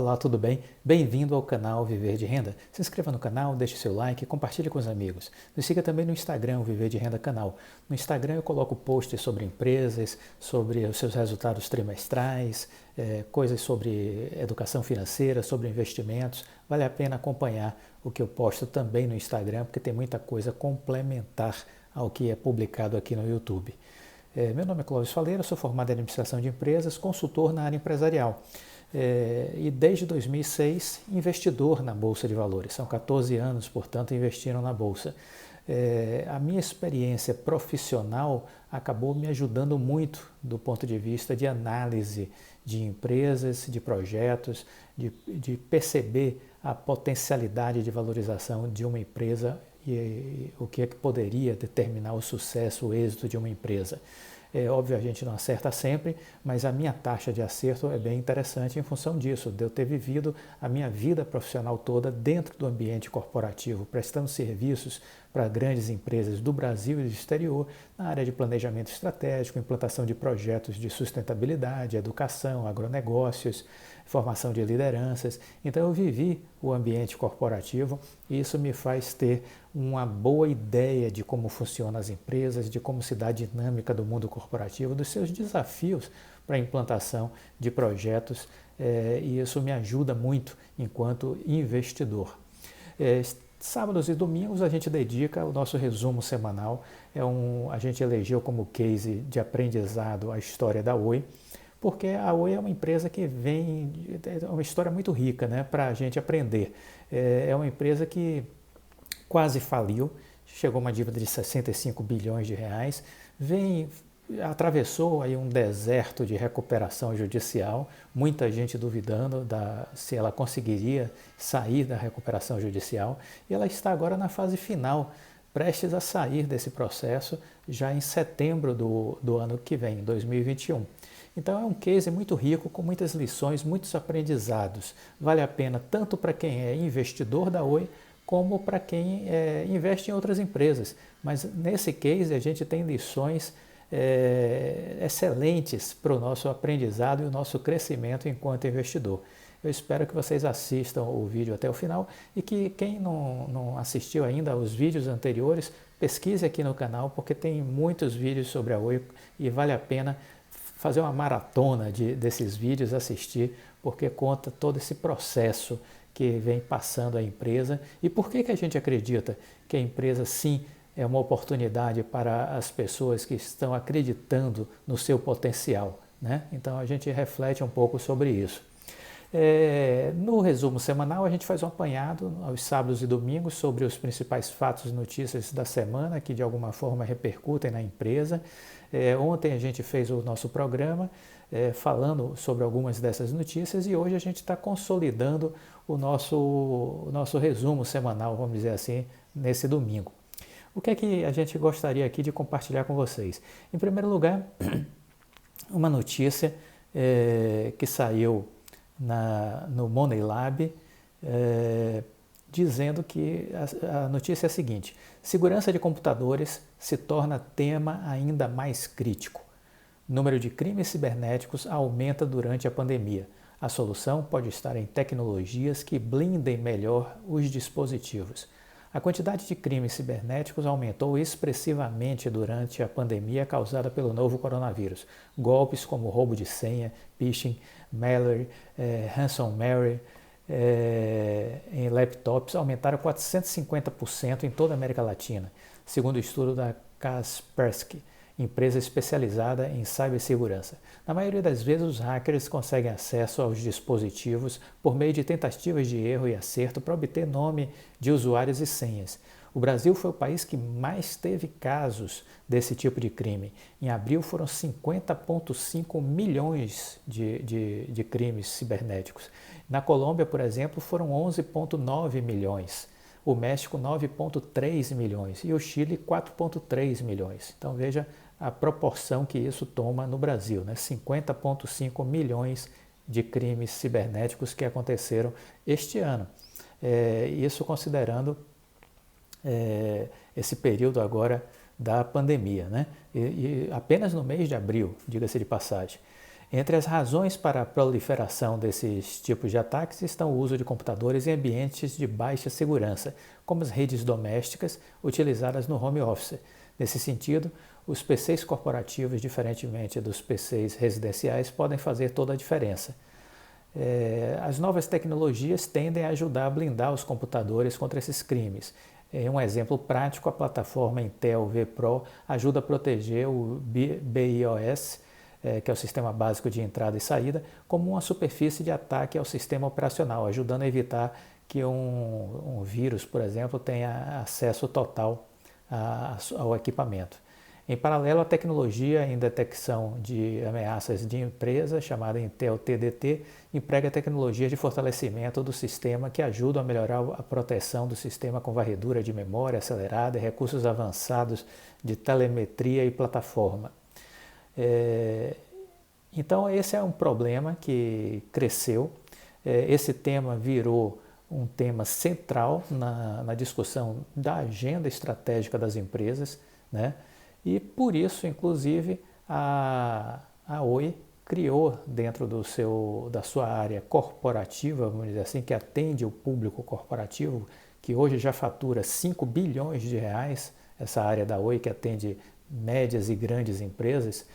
Olá, tudo bem? Bem-vindo ao canal Viver de Renda. Se inscreva no canal, deixe seu like e compartilhe com os amigos. Nos siga também no Instagram, Viver de Renda Canal. No Instagram eu coloco posts sobre empresas, sobre os seus resultados trimestrais, coisas sobre educação financeira, sobre investimentos. Vale a pena acompanhar o que eu posto também no Instagram, porque tem muita coisa complementar ao que é publicado aqui no YouTube. Meu nome é Clóvis Faleira, sou formado em Administração de Empresas, consultor na área empresarial. E desde 2006 investidor na Bolsa de Valores. São 14 anos, portanto, investindo na Bolsa. A minha experiência profissional acabou me ajudando muito do ponto de vista de análise de empresas, de projetos, de perceber a potencialidade de valorização de uma empresa e o que é que poderia determinar o sucesso, o êxito de uma empresa. Óbvio, a gente não acerta sempre, mas a minha taxa de acerto é bem interessante em função disso, de eu ter vivido a minha vida profissional toda dentro do ambiente corporativo, prestando serviços para grandes empresas do Brasil e do exterior, na área de planejamento estratégico, implantação de projetos de sustentabilidade, educação, agronegócios, formação de lideranças. Então eu vivi o ambiente corporativo e isso me faz ter uma boa ideia de como funcionam as empresas, de como se dá a dinâmica do mundo corporativo, dos seus desafios para a implantação de projetos, e isso me ajuda muito enquanto investidor. Sábados e domingos a gente dedica o nosso resumo semanal. A gente elegeu como case de aprendizado a história da Oi, porque a Oi é uma empresa que é uma história muito rica, né, para a gente aprender. É uma empresa que quase faliu, chegou a uma dívida de 65 bilhões de reais, atravessou aí um deserto de recuperação judicial, muita gente duvidando se ela conseguiria sair da recuperação judicial, e ela está agora na fase final, prestes a sair desse processo já em setembro do ano que vem, 2021. Então é um case muito rico, com muitas lições, muitos aprendizados. Vale a pena tanto para quem é investidor da Oi, como para quem investe em outras empresas. Mas nesse case a gente tem lições excelentes para o nosso aprendizado e o nosso crescimento enquanto investidor. Eu espero que vocês assistam o vídeo até o final e que quem não assistiu ainda aos vídeos anteriores, pesquise aqui no canal, porque tem muitos vídeos sobre a Oi e vale a pena fazer uma maratona desses vídeos, assistir, porque conta todo esse processo que vem passando a empresa e por que a gente acredita que a empresa sim é uma oportunidade para as pessoas que estão acreditando no seu potencial, né? Então a gente reflete um pouco sobre isso. No resumo semanal a gente faz um apanhado aos sábados e domingos sobre os principais fatos e notícias da semana que de alguma forma repercutem na empresa. Ontem a gente fez o nosso programa falando sobre algumas dessas notícias e hoje a gente está consolidando o nosso resumo semanal, vamos dizer assim, nesse domingo. O que é que a gente gostaria aqui de compartilhar com vocês? Em primeiro lugar, uma notícia que saiu no Money Lab, dizendo que a notícia é a seguinte: segurança de computadores se torna tema ainda mais crítico. Número de crimes cibernéticos aumenta durante a pandemia. A solução pode estar em tecnologias que blindem melhor os dispositivos. A quantidade de crimes cibernéticos aumentou expressivamente durante a pandemia causada pelo novo coronavírus. Golpes como roubo de senha, phishing, malware, ransomware em laptops aumentaram 450% em toda a América Latina, segundo o estudo da Kaspersky, empresa especializada em cibersegurança. Na maioria das vezes, os hackers conseguem acesso aos dispositivos por meio de tentativas de erro e acerto para obter nome de usuários e senhas. O Brasil foi o país que mais teve casos desse tipo de crime. Em abril foram 50,5 milhões de crimes cibernéticos. Na Colômbia, por exemplo, foram 11,9 milhões. O México, 9,3 milhões. E o Chile, 4,3 milhões. Então veja a proporção que isso toma no Brasil, né? 50,5 milhões de crimes cibernéticos que aconteceram este ano. Isso considerando esse período agora da pandemia, né? E apenas no mês de abril, diga-se de passagem. Entre as razões para a proliferação desses tipos de ataques estão o uso de computadores em ambientes de baixa segurança, como as redes domésticas utilizadas no home office. Nesse sentido, os PCs corporativos, diferentemente dos PCs residenciais, podem fazer toda a diferença. As novas tecnologias tendem a ajudar a blindar os computadores contra esses crimes. Em um exemplo prático, a plataforma Intel vPro ajuda a proteger o BIOS, que é o Sistema Básico de Entrada e Saída, como uma superfície de ataque ao sistema operacional, ajudando a evitar que um vírus, por exemplo, tenha acesso total ao equipamento. Em paralelo, a tecnologia em detecção de ameaças de empresa, chamada Intel TDT, emprega tecnologias de fortalecimento do sistema que ajudam a melhorar a proteção do sistema com varredura de memória acelerada e recursos avançados de telemetria e plataforma. Então, esse é um problema que cresceu. Esse tema virou um tema central na discussão da agenda estratégica das empresas, né? E por isso, inclusive, a Oi criou dentro da sua área corporativa, vamos dizer assim, que atende o público corporativo, que hoje já fatura 5 bilhões de reais, essa área da Oi que atende médias e grandes empresas,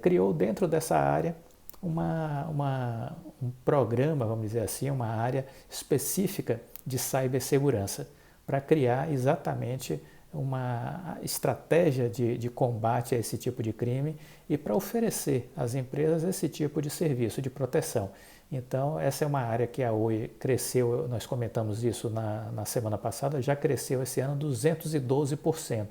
criou dentro dessa área um programa, vamos dizer assim, uma área específica de cibersegurança, para criar exatamente uma estratégia de combate a esse tipo de crime e para oferecer às empresas esse tipo de serviço de proteção. Então, essa é uma área que a Oi cresceu, nós comentamos isso na semana passada, já cresceu esse ano 212%.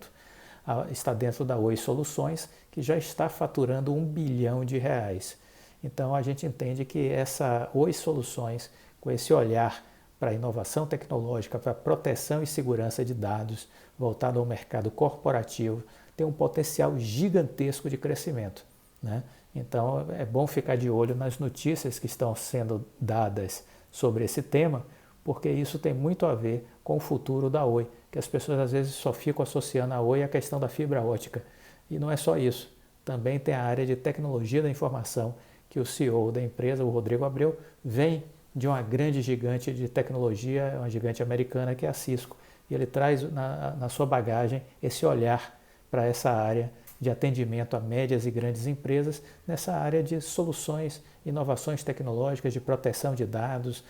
Está dentro da Oi Soluções, que já está faturando 1 bilhão de reais. Então, a gente entende que essa Oi Soluções, com esse olhar para a inovação tecnológica, para a proteção e segurança de dados, voltado ao mercado corporativo, tem um potencial gigantesco de crescimento, né? Então, é bom ficar de olho nas notícias que estão sendo dadas sobre esse tema, porque isso tem muito a ver com o futuro da Oi, que as pessoas às vezes só ficam associando a Oi à questão da fibra ótica. E não é só isso, também tem a área de tecnologia da informação, que o CEO da empresa, o Rodrigo Abreu, vem de uma grande gigante de tecnologia, uma gigante americana que é a Cisco. E ele traz na sua bagagem esse olhar para essa área de atendimento a médias e grandes empresas, nessa área de soluções, inovações tecnológicas, de proteção de dados,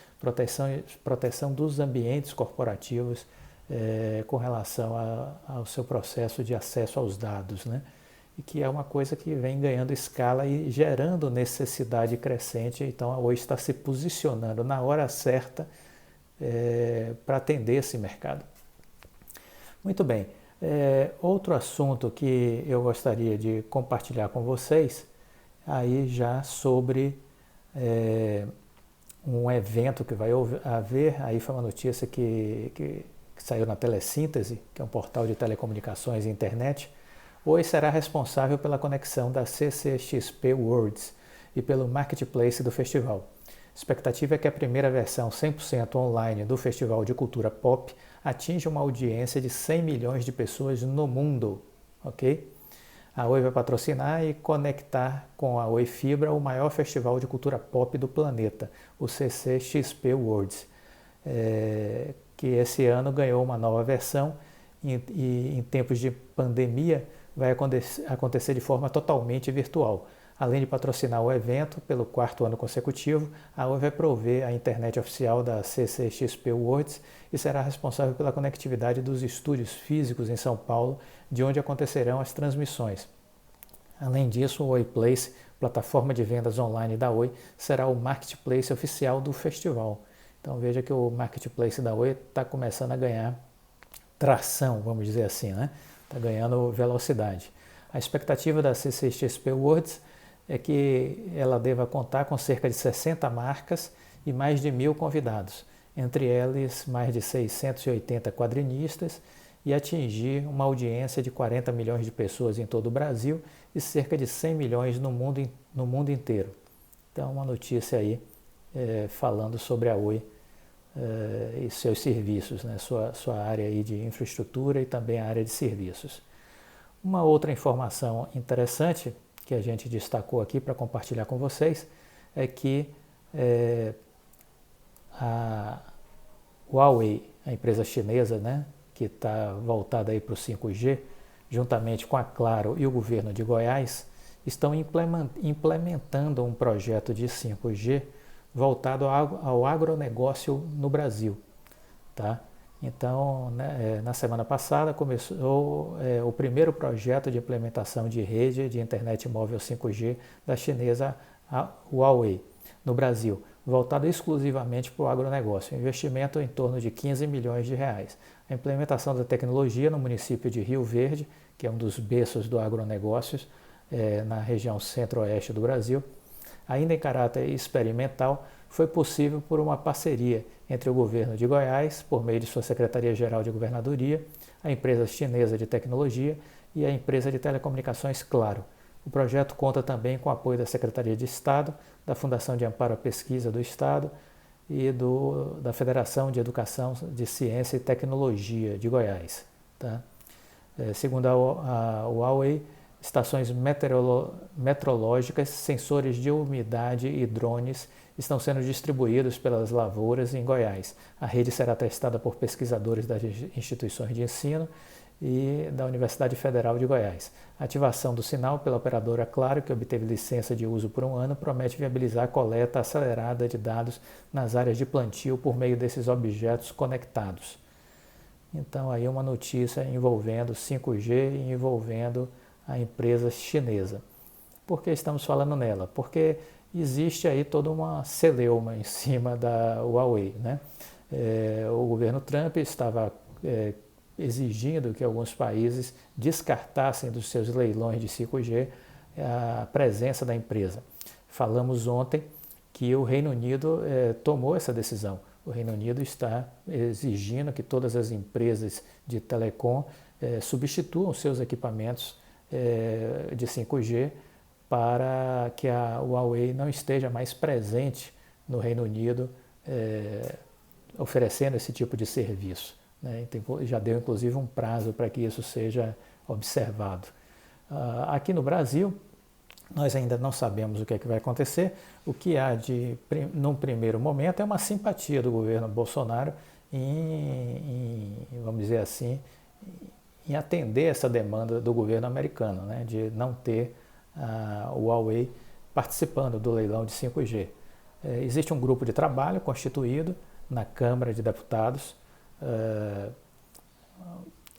proteção dos ambientes corporativos com relação ao seu processo de acesso aos dados, né? E que é uma coisa que vem ganhando escala e gerando necessidade crescente. Então a Oi está se posicionando na hora certa para atender esse mercado. Muito bem, outro assunto que eu gostaria de compartilhar com vocês, aí já sobre um evento que vai haver, aí foi uma notícia que saiu na Telesíntese, que é um portal de telecomunicações e internet. Oi será responsável pela conexão da CCXP Worlds e pelo marketplace do festival. A expectativa é que a primeira versão 100% online do Festival de Cultura Pop atinja uma audiência de 100 milhões de pessoas no mundo, ok? A Oi vai patrocinar e conectar com a Oi Fibra o maior festival de cultura pop do planeta, o CCXP Worlds, que esse ano ganhou uma nova versão e em tempos de pandemia vai acontecer de forma totalmente virtual. Além de patrocinar o evento pelo 4º ano consecutivo, a Oi vai prover a internet oficial da CCXP Worlds e será responsável pela conectividade dos estúdios físicos em São Paulo, de onde acontecerão as transmissões. Além disso, o Oi Place, plataforma de vendas online da Oi, será o marketplace oficial do festival. Então veja que o marketplace da Oi está começando a ganhar tração, vamos dizer assim, né? Está ganhando velocidade. A expectativa da CCXP Worlds é que ela deva contar com cerca de 60 marcas e mais de 1.000 convidados, entre eles mais de 680 quadrinistas, e atingir uma audiência de 40 milhões de pessoas em todo o Brasil e cerca de 100 milhões no mundo inteiro. Então, uma notícia aí falando sobre a Oi e seus serviços, né? Sua área aí de infraestrutura e também a área de serviços. Uma outra informação interessante que a gente destacou aqui para compartilhar com vocês é que a Huawei, a empresa chinesa, né, que está voltada aí para o 5G, juntamente com a Claro e o governo de Goiás, estão implementando um projeto de 5G voltado ao agronegócio no Brasil. Tá? Então, né, na semana passada começou o primeiro projeto de implementação de rede de internet móvel 5G da chinesa Huawei no Brasil, voltado exclusivamente para o agronegócio, investimento em torno de 15 milhões de reais. A implementação da tecnologia no município de Rio Verde, que é um dos berços do agronegócio, na região centro-oeste do Brasil, ainda em caráter experimental, foi possível por uma parceria entre o governo de Goiás, por meio de sua Secretaria-Geral de Governadoria, a empresa chinesa de tecnologia e a empresa de telecomunicações Claro. O projeto conta também com o apoio da Secretaria de Estado, da Fundação de Amparo à Pesquisa do Estado e da Federação de Educação de Ciência e Tecnologia de Goiás. Tá? Segundo a Huawei, estações meteorológicas, sensores de umidade e drones estão sendo distribuídos pelas lavouras em Goiás. A rede será testada por pesquisadores das instituições de ensino e da Universidade Federal de Goiás. A ativação do sinal pela operadora Claro, que obteve licença de uso por 1 ano, promete viabilizar a coleta acelerada de dados nas áreas de plantio por meio desses objetos conectados. Então, aí uma notícia envolvendo 5G e envolvendo a empresa chinesa. Por que estamos falando nela? Porque existe aí toda uma celeuma em cima da Huawei, né? O governo Trump estava exigindo que alguns países descartassem dos seus leilões de 5G a presença da empresa. Falamos ontem que o Reino Unido tomou essa decisão. O Reino Unido está exigindo que todas as empresas de telecom substituam seus equipamentos de 5G para que a Huawei não esteja mais presente no Reino Unido oferecendo esse tipo de serviço. Né? Já deu inclusive um prazo para que isso seja observado. Aqui no Brasil, nós ainda não sabemos o que é que vai acontecer. O que há num primeiro momento, é uma simpatia do governo Bolsonaro vamos dizer assim, em atender essa demanda do governo americano, né, de não ter a Huawei participando do leilão de 5G. Existe um grupo de trabalho constituído na Câmara de Deputados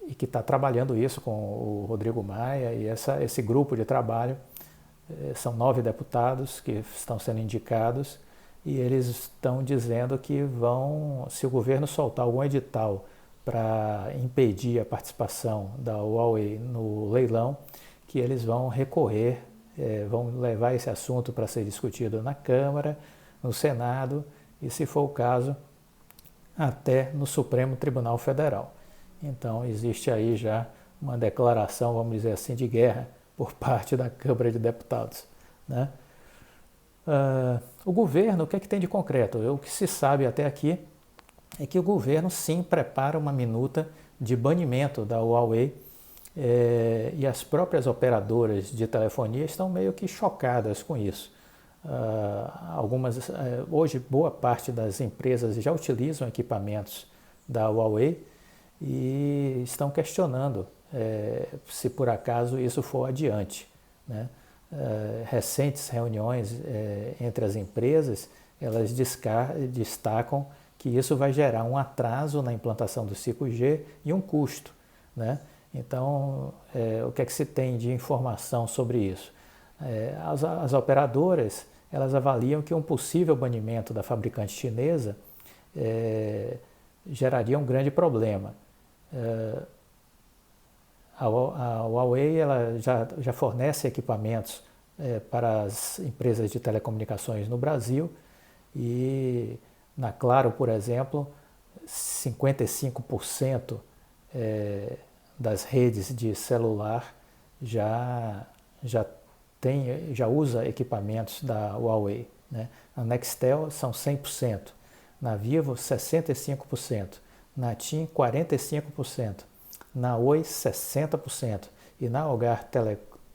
e que está trabalhando isso com o Rodrigo Maia, e esse grupo de trabalho são 9 deputados que estão sendo indicados, e eles estão dizendo que se o governo soltar algum edital para impedir a participação da Huawei no leilão, que eles vão recorrer, vão levar esse assunto para ser discutido na Câmara, no Senado e, se for o caso, até no Supremo Tribunal Federal. Então, existe aí já uma declaração, vamos dizer assim, de guerra por parte da Câmara de Deputados, né? O governo, o que é que tem de concreto? O que se sabe até aqui é que o governo sim prepara uma minuta de banimento da Huawei, e as próprias operadoras de telefonia estão meio que chocadas com isso. Hoje, boa parte das empresas já utilizam equipamentos da Huawei e estão questionando se por acaso isso for adiante, né? Recentes reuniões entre as empresas, elas destacam que isso vai gerar um atraso na implantação do 5G e um custo, né? Então, o que é que se tem de informação sobre isso? As operadoras, elas avaliam que um possível banimento da fabricante chinesa geraria um grande problema. A Huawei ela já fornece equipamentos para as empresas de telecomunicações no Brasil, e na Claro, por exemplo, 55% das redes de celular já usa equipamentos da Huawei, né? Na Nextel são 100%, na Vivo 65%, na TIM 45%, na Oi 60% e na Algar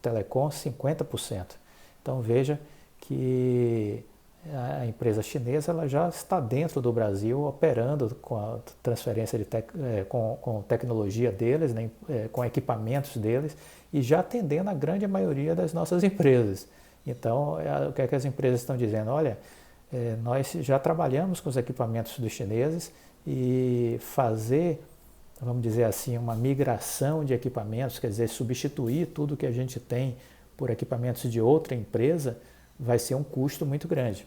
telecom 50%. Então veja que a empresa chinesa ela já está dentro do Brasil, operando com a transferência com tecnologia deles, né, com equipamentos deles, e já atendendo a grande maioria das nossas empresas. Então, o que é que as empresas estão dizendo? Olha, nós já trabalhamos com os equipamentos dos chineses e fazer, vamos dizer assim, uma migração de equipamentos, quer dizer, substituir tudo que a gente tem por equipamentos de outra empresa, vai ser um custo muito grande.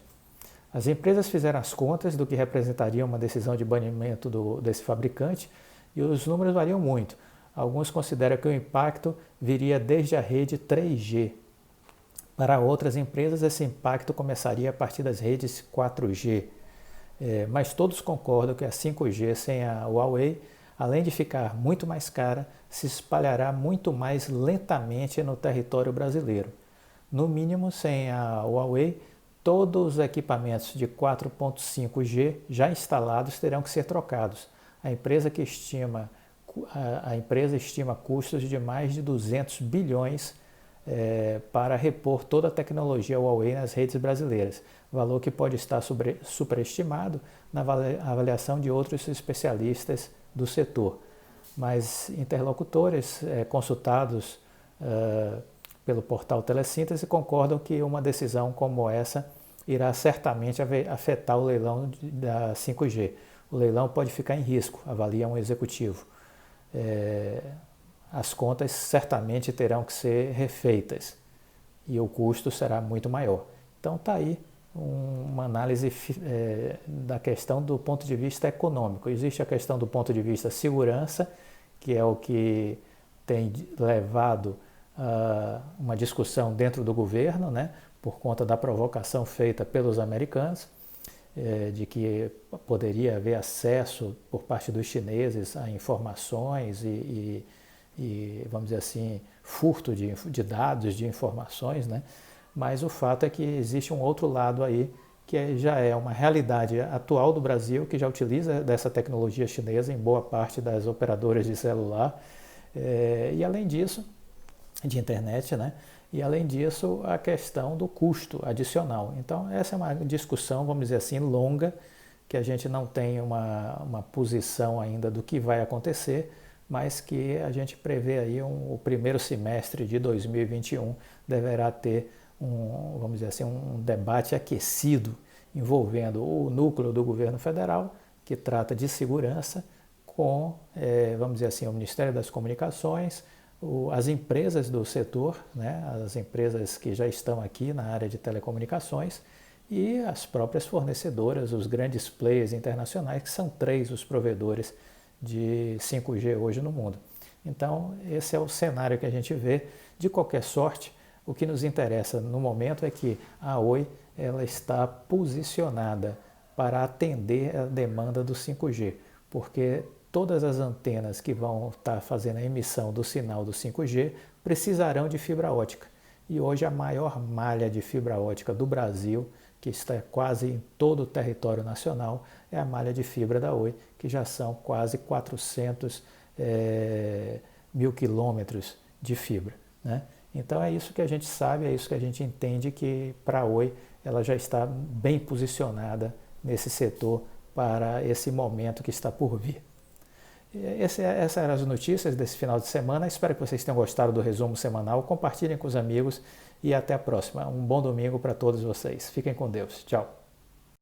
As empresas fizeram as contas do que representaria uma decisão de banimento desse fabricante e os números variam muito. Alguns consideram que o impacto viria desde a rede 3G. Para outras empresas, esse impacto começaria a partir das redes 4G. Mas todos concordam que a 5G sem a Huawei, além de ficar muito mais cara, se espalhará muito mais lentamente no território brasileiro. No mínimo, sem a Huawei, todos os equipamentos de 4.5G já instalados terão que ser trocados. A empresa estima custos de mais de 200 bilhões para repor toda a tecnologia Huawei nas redes brasileiras, valor que pode estar superestimado na avaliação de outros especialistas do setor. Mas interlocutores consultados pelo portal Telesíntese concordam que uma decisão como essa irá certamente afetar o leilão da 5G. O leilão pode ficar em risco, avalia um executivo. As contas certamente terão que ser refeitas e o custo será muito maior. Então está aí uma análise da questão do ponto de vista econômico. Existe a questão do ponto de vista segurança, que é o que tem levado uma discussão dentro do governo, né, por conta da provocação feita pelos americanos, de que poderia haver acesso por parte dos chineses a informações e vamos dizer assim, furto de dados, de informações, né? Mas o fato é que existe um outro lado aí, que já é uma realidade atual do Brasil, que já utiliza dessa tecnologia chinesa em boa parte das operadoras de celular, e além disso, de internet, né? E além disso, a questão do custo adicional. Então, essa é uma discussão, vamos dizer assim, longa, que a gente não tem uma posição ainda do que vai acontecer, mas que a gente prevê aí o primeiro semestre de 2021 deverá ter vamos dizer assim, um debate aquecido envolvendo o núcleo do governo federal, que trata de segurança, com, vamos dizer assim, o Ministério das Comunicações, as empresas do setor, né, as empresas que já estão aqui na área de telecomunicações e as próprias fornecedoras, os grandes players internacionais, que são 3 os provedores de 5G hoje no mundo. Então, esse é o cenário que a gente vê. De qualquer sorte, o que nos interessa no momento é que a Oi ela está posicionada para atender a demanda do 5G, porque todas as antenas que vão estar fazendo a emissão do sinal do 5G precisarão de fibra ótica. E hoje a maior malha de fibra ótica do Brasil, que está quase em todo o território nacional, é a malha de fibra da Oi, que já são quase 400 mil quilômetros de fibra, né? Então é isso que a gente sabe, é isso que a gente entende, que para a Oi ela já está bem posicionada nesse setor para esse momento que está por vir. Essas eram as notícias desse final de semana. Espero que vocês tenham gostado do resumo semanal. Compartilhem com os amigos e até a próxima. Um bom domingo para todos vocês. Fiquem com Deus. Tchau.